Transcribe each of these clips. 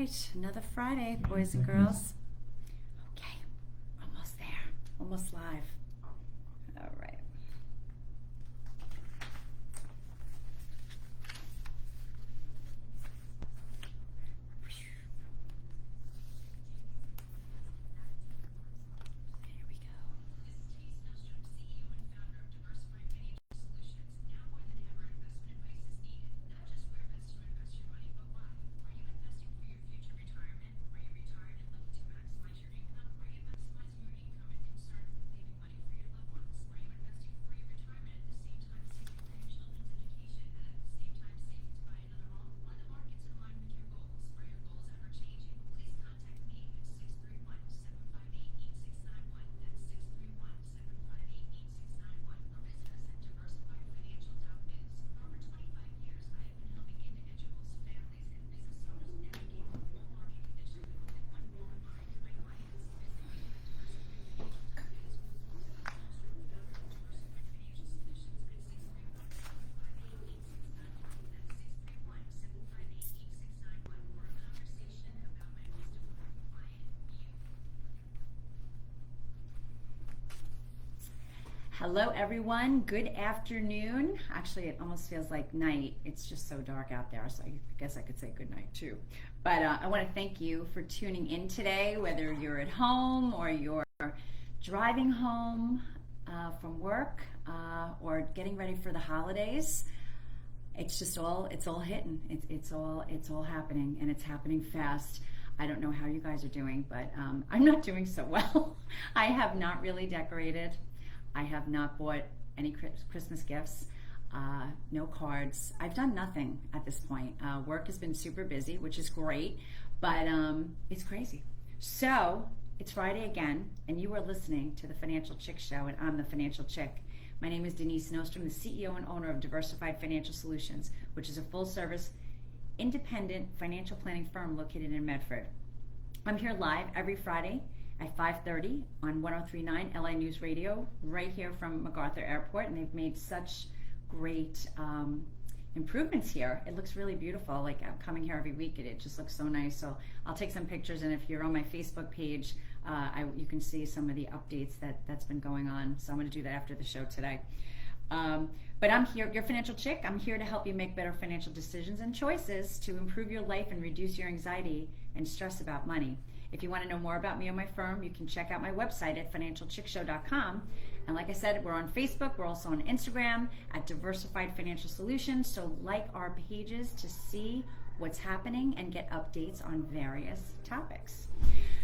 right, another Friday, boys and girls. Okay, almost there, almost live. All right. Here we go. This is Denise Nostrom, CEO and founder of Diversified Financial Solutions. Now more than ever, investment advice is needed. Not just where best to invest your money, but why. Are you investing for your future retirement? Are you retired and looking to maximize your income? Are you maximizing your income and concerned with leaving money for your loved ones? Are you investing for your retirement at the same time saving for your children's education and at the same time saving to buy another home? Are the markets in line with your goals? Are your goals ever changing? Please contact me at 631-758-8691. That's 631-758-8691. Or visit us at diversifiedfinancial.biz. For over 25 years, I have been helping individuals, families, and business owners navigate the bull market conditions with one goal in mind. My clients, visit me at diversifiedfinancial.biz. Diversified Financial Solutions at 631-758-8691. That's 631-758-8691 for a conversation about my most important client, you. Hello, everyone. Good afternoon. Actually, it almost feels like night. It's just so dark out there, so I guess I could say good night too. But I want to thank you for tuning in today, whether you're at home or you're driving home from work or getting ready for the holidays. It's all hitting. It's all happening, and it's happening fast. I don't know how you guys are doing, but I'm not doing so well. I have not really decorated. I have not bought any Christmas gifts, no cards. I've done nothing at this point. Work has been super busy, which is great, but it's crazy. So it's Friday again, and you are listening to the Financial Chick Show, and I'm the Financial Chick. My name is Denise Nostrom, the CEO and owner of Diversified Financial Solutions, which is a full-service, independent financial planning firm located in Medford. I'm here live every Friday at 5:30 on 103.9 LA News Radio, right here from MacArthur Airport, and they've made such great improvements here. It looks really beautiful. Like, I'm coming here every week, and it just looks so nice. So I'll take some pictures, and if you're on my Facebook page, you can see some of the updates that's been going on. So I'm going to do that after the show today. But I'm here, your financial chick. I'm here to help you make better financial decisions and choices to improve your life and reduce your anxiety and stress about money. If you want to know more about me or my firm, you can check out my website at financialchickshow.com. And like I said, we're on Facebook. We're also on Instagram at Diversified Financial Solutions. So like our pages to see what's happening and get updates on various topics.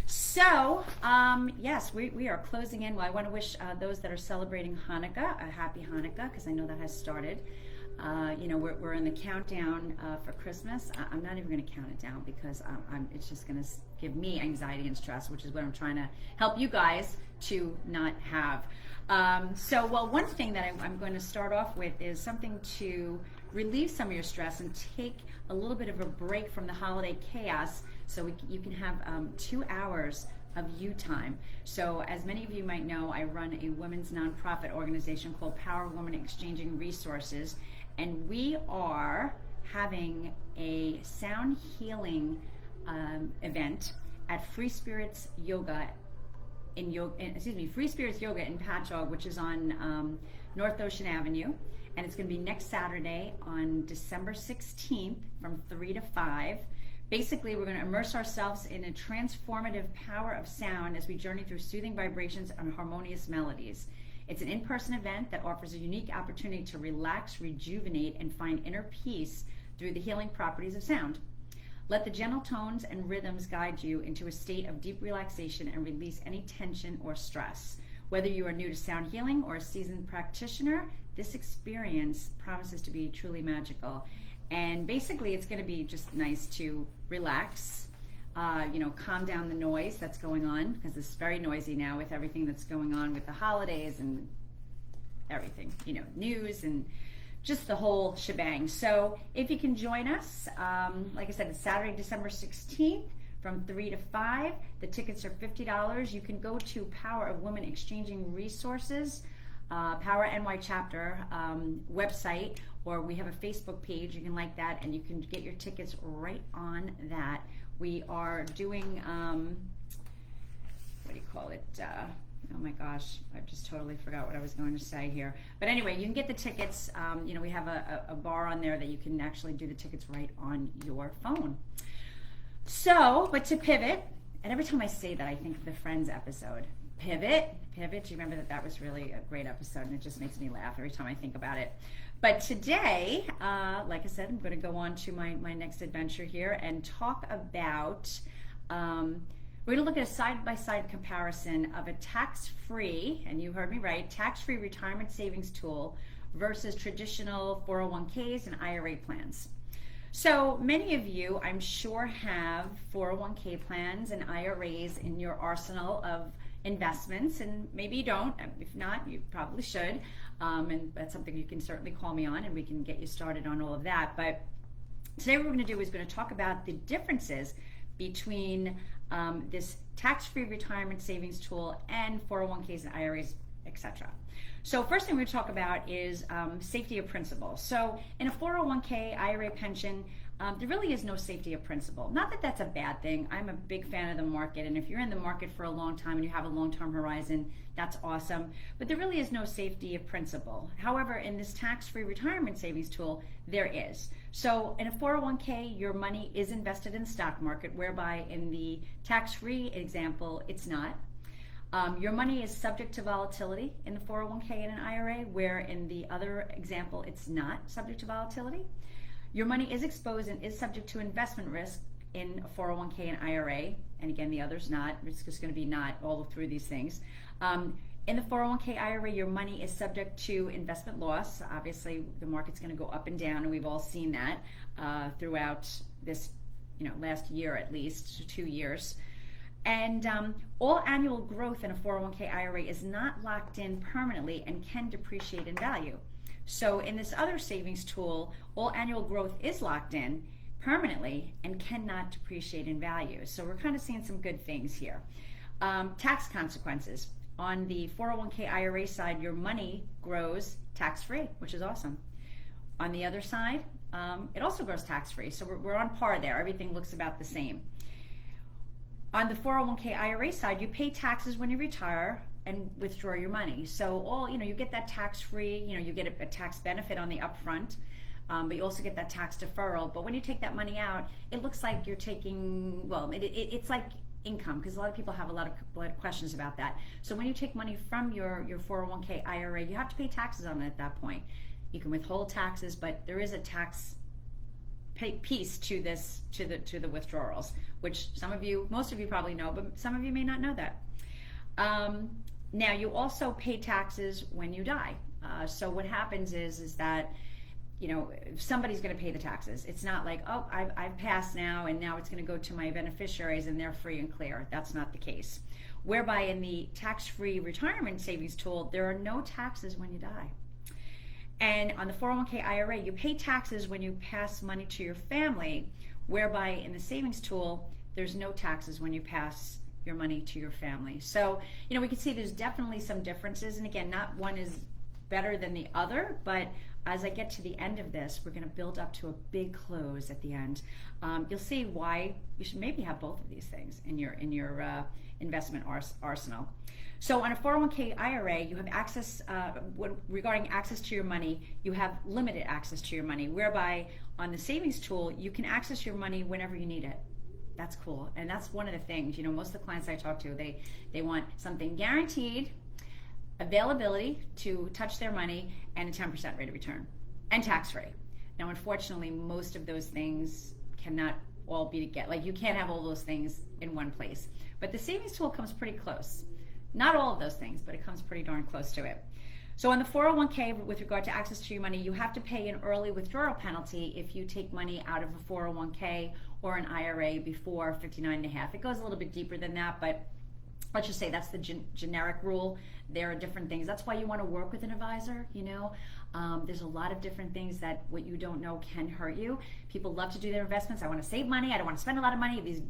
So, yes, we are closing in. Well, I want to wish those that are celebrating Hanukkah a happy Hanukkah, because I know that has started. We're in the countdown for Christmas. I'm not even going to count it down, because it's just going to give me anxiety and stress, which is what I'm trying to help you guys to not have. One thing that I'm going to start off with is something to relieve some of your stress and take a little bit of a break from the holiday chaos, so you can have 2 hours of you time. So as many of you might know, I run a women's nonprofit organization called Power Women Exchanging Resources, and we are having a sound healing event at Free Spirits Yoga Free Spirits Yoga in Patchogue, which is on North Ocean Avenue, and it's going to be next Saturday on December 16th from 3 to 5. Basically, we're going to immerse ourselves in a transformative power of sound as we journey through soothing vibrations and harmonious melodies. It's an in-person event that offers a unique opportunity to relax, rejuvenate, and find inner peace through the healing properties of sound. Let the gentle tones and rhythms guide you into a state of deep relaxation and release any tension or stress. Whether you are new to sound healing or a seasoned practitioner, this experience promises to be truly magical. And basically, it's going to be just nice to relax, calm down the noise that's going on, because it's very noisy now with everything that's going on with the holidays and everything, news and just the whole shebang. So if you can join us, like I said, it's Saturday, December 16th from 3 to 5. The tickets are $50. You can go to Power of Women Exchanging Resources, Power NY Chapter website, or we have a Facebook page. You can like that, and you can get your tickets right on that We are doing, what do you call it? Oh my gosh, I just totally forgot what I was going to say here. But anyway, you can get the tickets. We have a bar on there that you can actually do the tickets right on your phone. So, but to pivot, and every time I say that, I think of the Friends episode. Pivot. Do you remember that? That was really a great episode, and it just makes me laugh every time I think about it. But today, like I said, I'm going to go on to my next adventure here and talk about, we're going to look at a side-by-side comparison of a tax-free, and you heard me right, tax-free retirement savings tool versus traditional 401ks and IRA plans. So many of you, I'm sure, have 401k plans and IRAs in your arsenal of investments, and maybe you don't. If not, you probably should, and that's something you can certainly call me on, and we can get you started on all of that. But today what we're going to do is going to talk about the differences between this tax-free retirement savings tool and 401ks and IRAs, etc. So first thing we're going to talk about is safety of principal. So in a 401k, IRA pension, there really is no safety of principal. Not that that's a bad thing. I'm a big fan of the market, and if you're in the market for a long time and you have a long-term horizon, that's awesome. But there really is no safety of principal. However, in this tax-free retirement savings tool, there is. So in a 401k, your money is invested in the stock market, whereby in the tax-free example, it's not. Your money is subject to volatility in the 401k and an IRA, where in the other example, it's not subject to volatility. Your money is exposed and is subject to investment risk in a 401k and IRA, and again, the other's not. It's just going to be not all through these things. In the 401k IRA, your money is subject to investment loss. Obviously, the market's going to go up and down, and we've all seen that throughout this, last year at least, 2 years. And all annual growth in a 401k IRA is not locked in permanently and can depreciate in value. So in this other savings tool, all annual growth is locked in permanently and cannot depreciate in value. So we're kind of seeing some good things here. Tax consequences. On the 401k IRA side, your money grows tax-free, which is awesome. On the other side, it also grows tax-free. So we're on par there. Everything looks about the same. On the 401k IRA side, you pay taxes when you retire and withdraw your money. So you get that tax-free, you get a tax benefit on the upfront, but you also get that tax deferral. But when you take that money out, it looks like you're taking, it's like income, because a lot of people have a lot of questions about that. So when you take money from your 401k IRA, you have to pay taxes on it at that point. You can withhold taxes, but there is a tax piece to this, to the withdrawals, which most of you probably know, but some of you may not know that. Now you also pay taxes when you die. So what happens is that somebody's going to pay the taxes. It's not like, oh, I've passed now and now it's going to go to my beneficiaries and they're free and clear. That's not the case. Whereby in the tax-free retirement savings tool, there are no taxes when you die. And on the 401k IRA, you pay taxes when you pass money to your family, whereby in the savings tool, there's no taxes when you pass your money to your family. So, we can see there's definitely some differences. And again, not one is better than the other, but as I get to the end of this, we're going to build up to a big close at the end. You'll see why you should maybe have both of these things in your investment arsenal. So on a 401k IRA, you have access, regarding access to your money, you have limited access to your money, whereby on the savings tool, you can access your money whenever you need it. That's cool. And that's one of the things, most of the clients I talk to, they want something guaranteed, availability to touch their money, and a 10% rate of return, and tax-free. Now, unfortunately, most of those things cannot all be together. Like, you can't have all those things in one place. But the savings tool comes pretty close. Not all of those things, but it comes pretty darn close to it. So on the 401k, with regard to access to your money, you have to pay an early withdrawal penalty if you take money out of a 401k or an IRA before 59.5. It goes a little bit deeper than that, but let's just say that's the generic rule. There are different things. That's why you want to work with an advisor, There's a lot of different things that what you don't know can hurt you. People love to do their investments. I want to save money. I don't want to spend a lot of money. These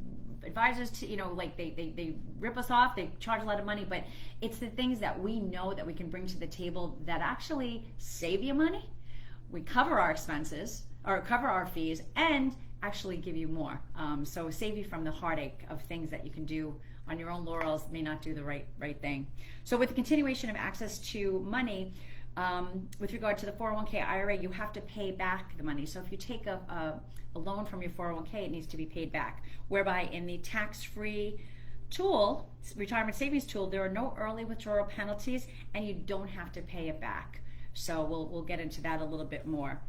advisors, they rip us off. They charge a lot of money, but it's the things that we know that we can bring to the table that actually save you money. We cover our expenses or cover our fees, and actually give you more. So save you from the heartache of things that you can do on your own laurels, may not do the right thing. So with the continuation of access to money, with regard to the 401k IRA, you have to pay back the money. So if you take a loan from your 401k, it needs to be paid back. Whereby in the tax-free tool, retirement savings tool, there are no early withdrawal penalties, and you don't have to pay it back. So we'll get into that a little bit more.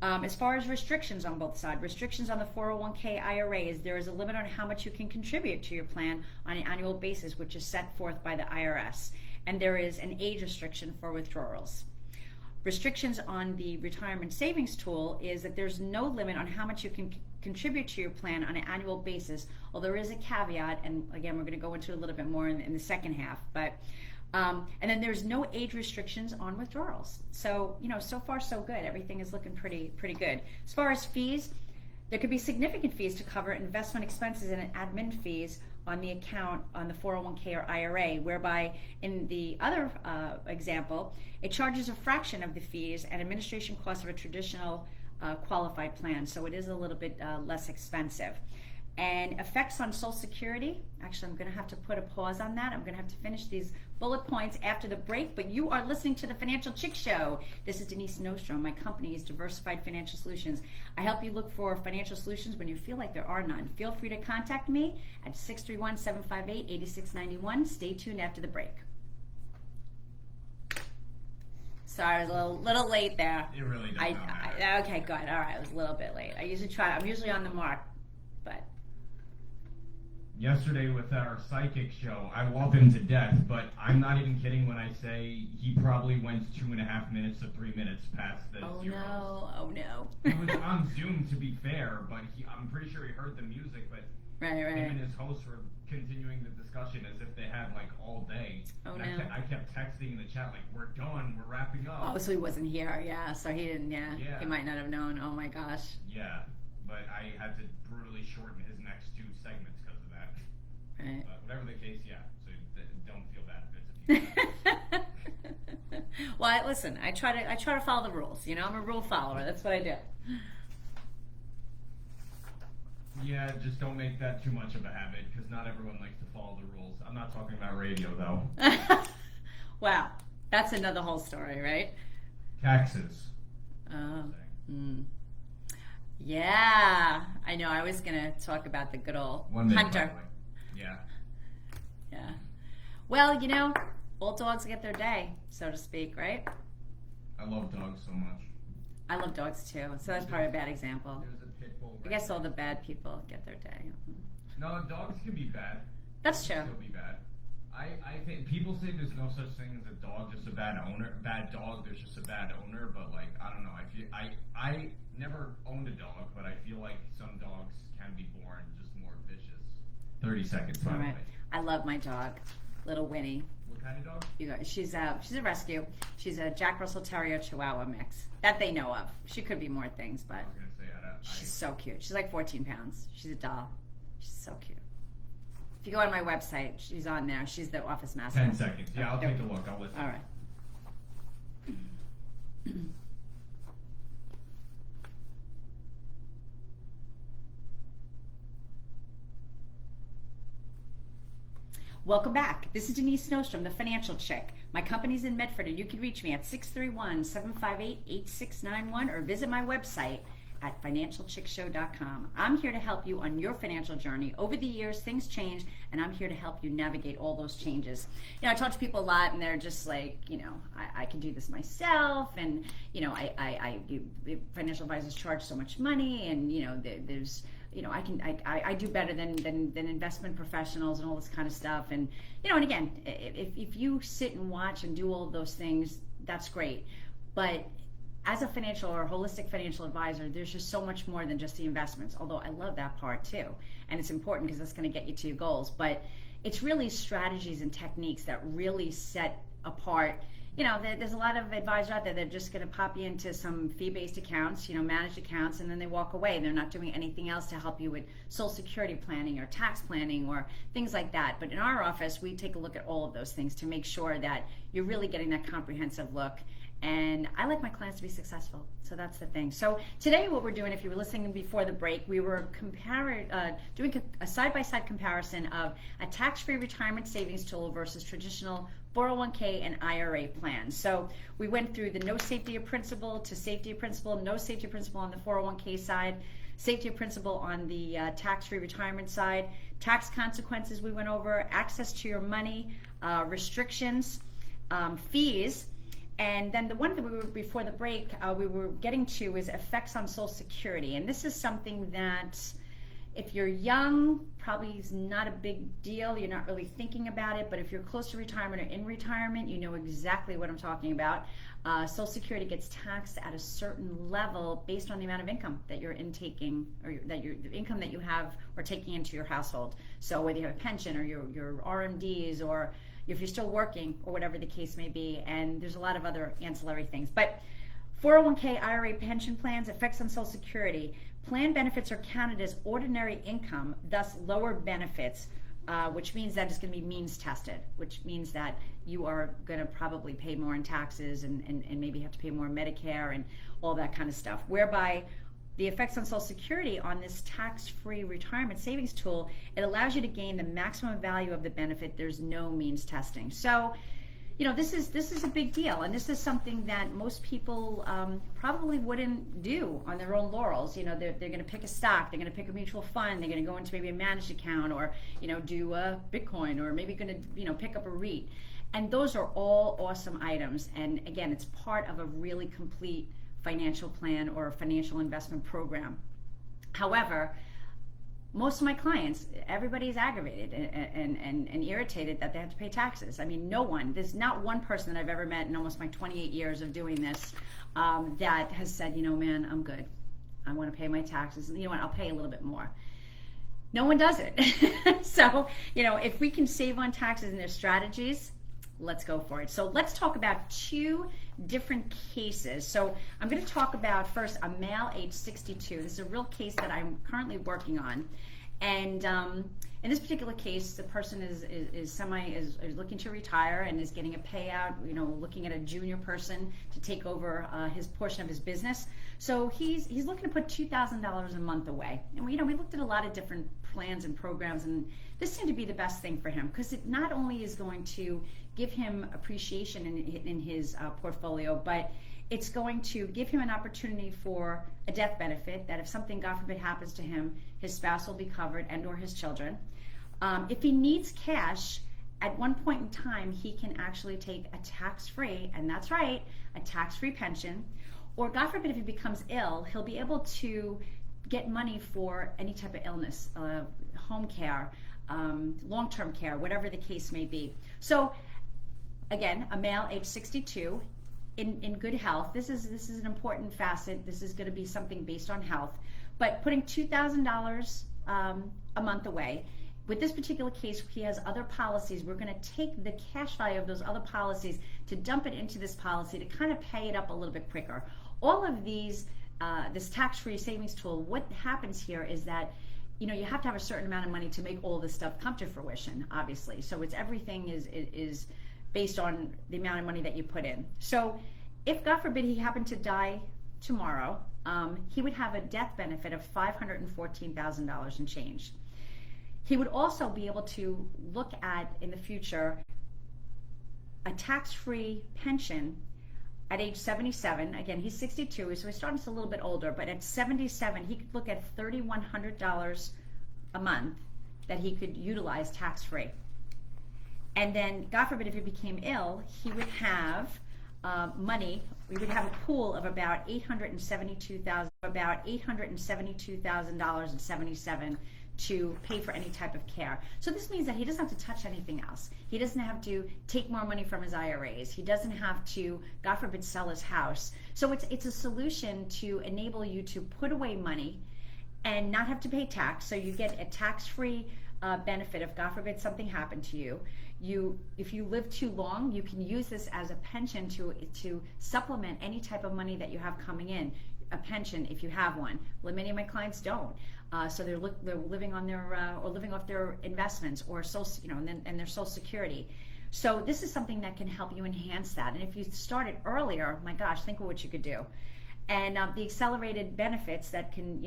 As far as restrictions on both sides, restrictions on the 401k IRA is there is a limit on how much you can contribute to your plan on an annual basis, which is set forth by the IRS. And there is an age restriction for withdrawals. Restrictions on the retirement savings tool is that there's no limit on how much you can contribute to your plan on an annual basis, although there is a caveat, and again, we're going to go into a little bit more in the second half. But and then there's no age restrictions on withdrawals. So, so far so good. Everything is looking pretty good. As far as fees, there could be significant fees to cover investment expenses and admin fees on the account on the 401k or IRA, whereby in the other example, it charges a fraction of the fees and administration costs of a traditional qualified plan. So it is a little bit less expensive. And effects on Social Security, actually I'm going to have to put a pause on that. I'm going to have to finish these bullet points after the break, but you are listening to the Financial Chick Show. This is Denise Nostrom. My company is Diversified Financial Solutions. I help you look for financial solutions when you feel like there are none. Feel free to contact me at 631-758-8691. Stay tuned after the break. Sorry, I was a little late there. It really does not matter. Okay, good. All right, I was a little bit late. I'm usually on the mark, but... Yesterday with our psychic show, I love him to death, but I'm not even kidding when I say he probably went 2.5 minutes to 3 minutes past the zeros. Oh no. He was on Zoom, to be fair, but I'm pretty sure he heard the music, but Right. him and his host were continuing the discussion as if they had like all day. Oh, and no. I kept texting in the chat like, we're done, we're wrapping up. Oh, so he wasn't here, yeah, so he didn't, Yeah. He might not have known. Oh my gosh. Yeah, but I had to brutally shorten his next 2 segments because of that. Right. But whatever the case, yeah, so don't feel bad if it's a few. Well, listen, I try to follow the rules. I'm a rule follower. That's what I do. Yeah, just don't make that too much of a habit, because not everyone likes to follow the rules. I'm not talking about radio, though. Wow, that's another whole story, right? Taxes. Oh. Yeah, I know. I was gonna talk about the good old One day, hunter. by the way. Yeah. Yeah. Well, all dogs get their day, so to speak, right? I love dogs so much. I love dogs too, so that's probably a bad example. There's a pit bull. I guess all the bad people get their day. No, dogs can be bad. That's Dogs true. can still be bad. I think people say there's no such thing as a dog, just a bad owner. Bad dog, there's just a bad owner. But like, I don't know. I never owned a dog, but I feel like some dogs can be born just more vicious. 30 seconds, by All the right. way. I love my dog, little Winnie. What kind of dog? You guys, she's a rescue. She's a Jack Russell Terrier Chihuahua mix that they know of. She could be more things, but I was gonna say she's so cute. She's like 14 pounds. She's a doll. She's so cute. If you go on my website, she's on there. She's the office mascot. 10 seconds. Yeah, I'll take a look. I'll listen. All right. Welcome back. This is Denise Nostrom, the Financial Chick. My company's in Medford, and you can reach me at 631-758-8691 or visit my website at financialchickshow.com. I'm here to help you on your financial journey. Over the years, things change, and I'm here to help you navigate all those changes. I talk to people a lot, and they're just like, I can do this myself, and financial advisors charge so much money, and there's I do better than investment professionals and all this kind of stuff. And and again, if you sit and watch and do all of those things, that's great. But as a financial or holistic financial advisor, there's just so much more than just the investments, although I love that part too. And it's important because that's going to get you to your goals. But it's really strategies and techniques that really set apart. There's a lot of advisors out there that are just going to pop you into some fee-based accounts, managed accounts, and then they walk away. They're not doing anything else to help you with Social Security planning or tax planning or things like that. But in our office, we take a look at all of those things to make sure that you're really getting that comprehensive look. And I like my clients to be successful. So that's the thing. So today what we're doing, if you were listening before the break, we were doing a side-by-side comparison of a tax-free retirement savings tool versus traditional 401k and IRA plans. So we went through the no safety of principal to safety of principal, no safety of principal on the 401k side, safety of principal on the tax-free retirement side, tax consequences we went over, access to your money, restrictions, fees, and then the one that we were before the break we were getting to is effects on Social Security. And this is something that if you're young, probably is not a big deal. You're not really thinking about it. But if you're close to retirement or in retirement, you know exactly what I'm talking about. Social Security gets taxed at a certain level based on the amount of income that you're intaking, or the income that you have or taking into your household. So whether you have a pension or your RMDs, or if you're still working, or whatever the case may be. And there's a lot of other ancillary things. But 401k, IRA, pension plans, effects on Social Security. Plan benefits are counted as ordinary income, thus lower benefits, which means that it's going to be means tested, which means that you are going to probably pay more in taxes and maybe have to pay more in Medicare and all that kind of stuff. Whereby the effects on Social Security on this tax-free retirement savings tool, it allows you to gain the maximum value of the benefit. There's no means testing. So, you know, this is a big deal, and this is something that most people probably wouldn't do on their own laurels. You know, they're going to pick a stock, they're going to pick a mutual fund, they're going to go into maybe a managed account, or do a Bitcoin, or maybe going to pick up a REIT, and those are all awesome items. And again, it's part of a really complete financial plan or a financial investment program. However, most of my clients, everybody's aggravated and irritated that they have to pay taxes. I mean, there's not one person that I've ever met in almost my 28 years of doing this that has said, man, I'm good. I want to pay my taxes. And you know what, I'll pay a little bit more. No one does it. So, if we can save on taxes and their strategies, let's go for it. So let's talk about two different cases. So I'm going to talk about first a male age 62. This is a real case that I'm currently working on. And in this particular case, the person is looking to retire and is getting a payout, looking at a junior person to take over his portion of his business. So he's looking to put $2,000 a month away. And we looked at a lot of different plans and programs, and this seemed to be the best thing for him, because it not only is going to give him appreciation in his portfolio, but it's going to give him an opportunity for a death benefit, that if something, God forbid, happens to him, his spouse will be covered, and or his children. If he needs cash, at one point in time, he can actually take a tax-free, and that's right, a tax-free pension, or God forbid, if he becomes ill, he'll be able to get money for any type of illness, home care, long-term care, whatever the case may be. So again, a male age 62 in good health. This is an important facet. This is going to be something based on health, but putting $2,000 a month away. With this particular case, he has other policies. We're going to take the cash value of those other policies to dump it into this policy to kind of pay it up a little bit quicker. All of these, this tax-free savings tool, what happens here is that you have to have a certain amount of money to make all this stuff come to fruition, obviously. So everything is based on the amount of money that you put in. So if, God forbid, he happened to die tomorrow, he would have a death benefit of $514,000 and change. He would also be able to look at, in the future, a tax-free pension at age 77. Again, he's 62, so he's starting to a little bit older, but at 77, he could look at $3,100 a month that he could utilize tax-free. And then, God forbid, if he became ill, he would have money. We would have a pool of about $872,077 to pay for any type of care. So this means that he doesn't have to touch anything else. He doesn't have to take more money from his IRAs. He doesn't have to, God forbid, sell his house. So it's a solution to enable you to put away money and not have to pay tax. So you get a tax-free benefit if, God forbid, something happened to you. If you live too long, you can use this as a pension to supplement any type of money that you have coming in. A pension, if you have one. Well, many of my clients don't. So they're living on their or living off their investments or and their Social Security. So this is something that can help you enhance that. And if you started earlier, my gosh, think of what you could do. And the accelerated benefits that can,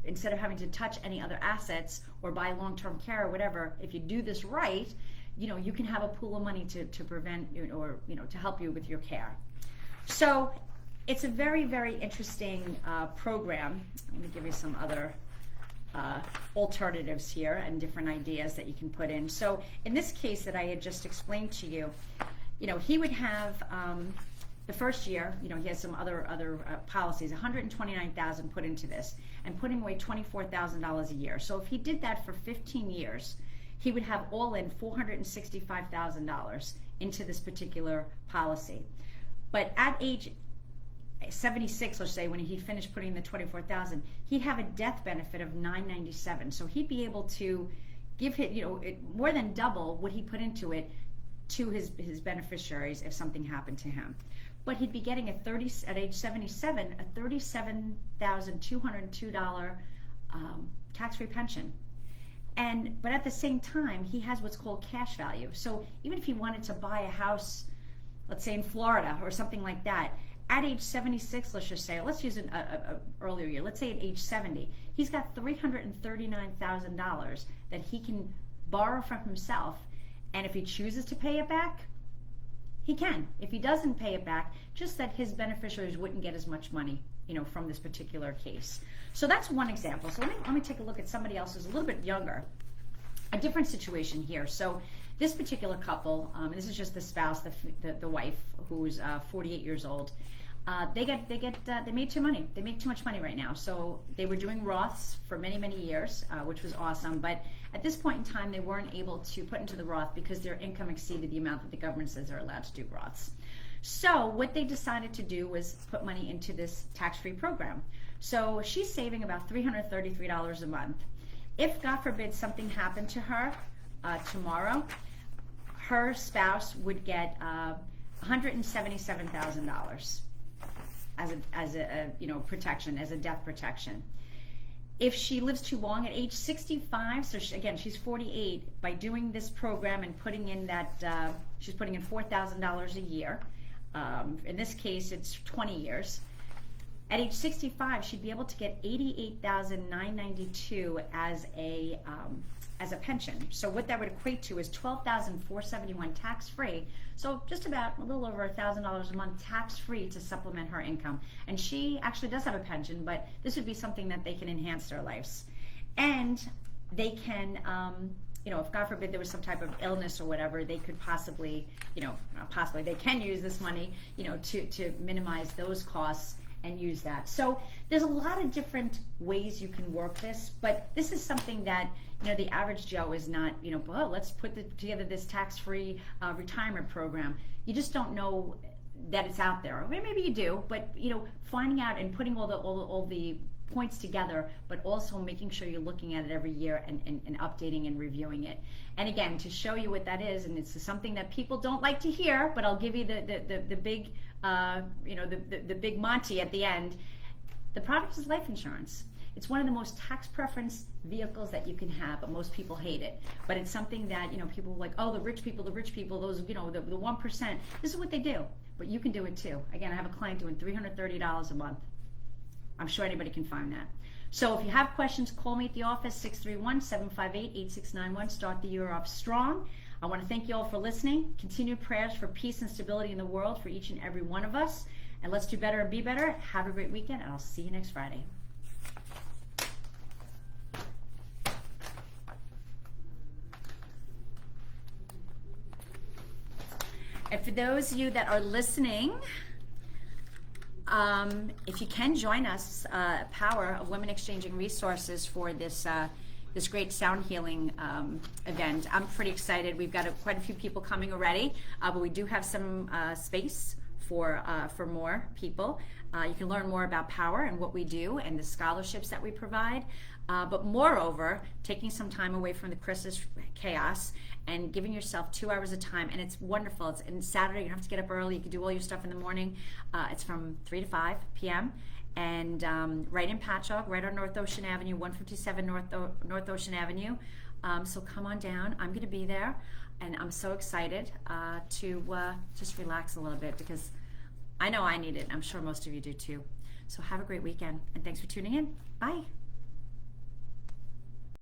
instead of having to touch any other assets or buy long-term care or whatever, if you do this right, you can have a pool of money to prevent or to help you with your care. So it's a very, very interesting program. Let me give you some other alternatives here and different ideas that you can put in. So in this case that I had just explained to you, he would have the first year, he has some other policies, $129,000 put into this, and putting away $24,000 a year. So if he did that for 15 years, he would have all in $465,000 into this particular policy. But at age 76, let's say, when he finished putting the $24,000, he'd have a death benefit of $997. So he'd be able to give it, more than double what he put into it to his beneficiaries if something happened to him. But he'd be getting at age 77, a $37,202 tax-free pension. But at the same time, he has what's called cash value. So even if he wanted to buy a house, let's say in Florida or something like that, at age 76, let's just say, let's use an earlier year, let's say at age 70, he's got $339,000 that he can borrow from himself, and if he chooses to pay it back, he can. If he doesn't pay it back, just that his beneficiaries wouldn't get as much money, from this particular case. So that's one example. So let me take a look at somebody else who's a little bit younger, a different situation here. So this particular couple, this is just the spouse, the wife, who's 48 years old. They made too money. They make too much money right now. So they were doing Roths for many, many years, which was awesome. But at this point in time, they weren't able to put into the Roth because their income exceeded the amount that the government says they're allowed to do Roths. So what they decided to do was put money into this tax-free program. So she's saving about $333 a month. If, God forbid, something happened to her tomorrow, her spouse would get $177,000 as a protection, as a death protection. If she lives too long at age 65, so she's 48, by doing this program and putting in that, she's putting in $4,000 a year. In this case, it's 20 years. At age 65, she'd be able to get $88,992 as a pension. So what that would equate to is $12,471 tax-free. So just about a little over $1,000 a month tax-free to supplement her income. And she actually does have a pension, but this would be something that they can enhance their lives. And they can, if God forbid there was some type of illness or whatever, they could possibly, they can use this money, to minimize those costs and use that. So there's a lot of different ways you can work this, but this is something that the average Joe is not, let's put together this tax-free retirement program. You just don't know that it's out there. Or maybe you do, but finding out and putting all the points together, but also making sure you're looking at it every year and updating and reviewing it. And again, to show you what that is, and it's something that people don't like to hear, but I'll give you the big the big Monty at the end. The product is life insurance. It's one of the most tax preference vehicles that you can have, but most people hate it. But it's something that people are like, oh, the rich people, those the 1%. This is what they do, but you can do it too. Again, I have a client doing $330 a month. I'm sure anybody can find that. So if you have questions, call me at the office, 631-758-8691. Start the year off strong. I want to thank you all for listening. Continued prayers for peace and stability in the world for each and every one of us. And let's do better and be better. Have a great weekend, and I'll see you next Friday. And for those of you that are listening, if you can join us, Power of Women Exchanging Resources for this great sound healing event. I'm pretty excited. We've got quite a few people coming already, but we do have some space for more people. You can learn more about Power and what we do and the scholarships that we provide. But moreover, taking some time away from the Christmas chaos and giving yourself 2 hours of time. And it's wonderful. It's Saturday. You don't have to get up early. You can do all your stuff in the morning. It's from 3 to 5 p.m. And right in Patchogue, right on North Ocean Avenue, 157 North Ocean Avenue. So come on down. I'm going to be there. And I'm so excited to just relax a little bit because I know I need it. I'm sure most of you do too. So have a great weekend, and thanks for tuning in. Bye.